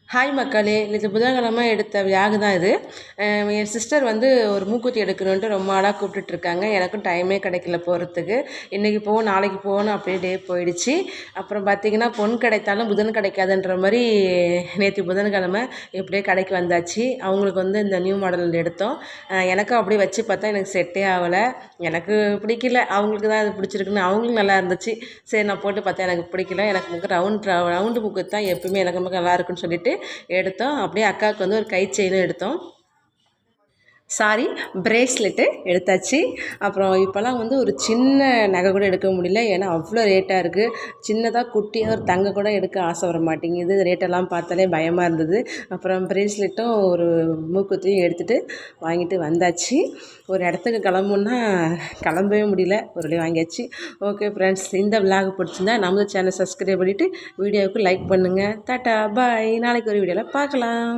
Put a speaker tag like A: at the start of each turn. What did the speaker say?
A: Hi மக்களே, நேற்று புதன்கிழமை எடுத்த வியாகு தான் இது. என் சிஸ்டர் வந்து ஒரு மூக்குத்தி எடுக்கணுன்ட்டு ரொம்ப நாளாக கூப்பிட்டுட்ருக்காங்க. எனக்கும் டைமே கிடைக்கல போகிறதுக்கு. இன்றைக்கி போவோம், நாளைக்கு போகணும், அப்படியே டே போயிடுச்சு. அப்புறம் பார்த்திங்கன்னா பொன் கிடைத்தாலும் புதன் கிடைக்காதுன்ற மாதிரி நேற்று புதன்கிழமை எப்படியே கடைக்கு வந்தாச்சு. அவங்களுக்கு வந்து இந்த நியூ மாடல் எடுத்தோம். எனக்கும் அப்படியே வச்சு பார்த்தா எனக்கு செட்டே ஆகலை. எனக்கு பிடிக்கல, அவங்களுக்கு தான் அது பிடிச்சிருக்குன்னு. அவங்களும் நல்லா இருந்துச்சு. சரி, நான் போட்டு பார்த்தேன், எனக்கு பிடிக்கல. எனக்கு முக்கு ரவுண்டு முக்கு தான் எப்பவுமே எனக்கு நல்லா இருக்குன்னு சொல்லிட்டு எடுத்தோம். அப்படியே அக்காவுக்கு வந்து ஒரு கை செயினும் எடுத்தோம். சாரி, பிரேஸ்லெட்டு எடுத்தாச்சு. அப்புறம் இப்போல்லாம் வந்து ஒரு சின்ன நகை கூட எடுக்க முடியல, ஏன்னா அவ்வளோ ரேட்டாக இருக்குது. சின்னதாக குட்டியாக ஒரு தங்க கூட எடுக்க ஆசை வர மாட்டேங்குது. ரேட்டெல்லாம் பார்த்தாலே பயமாக இருந்தது. அப்புறம் பிரேஸ்லெட்டும் ஒரு மூக்குத்தியும் எடுத்துகிட்டு வாங்கிட்டு வந்தாச்சு. ஒரு இடத்துக்கு கிளம்புன்னா கிளம்பவே முடியல, ஒரு வழி வாங்கியாச்சு. ஓகே ஃப்ரெண்ட்ஸ், இந்த விலாக் பிடிச்சிருந்தா நம்ம சேனல் சப்ஸ்கிரைப் பண்ணிவிட்டு வீடியோவுக்கு லைக் பண்ணுங்கள். டாட்டா பாய். நாளைக்கு ஒரு வீடியோவில் பார்க்கலாம்.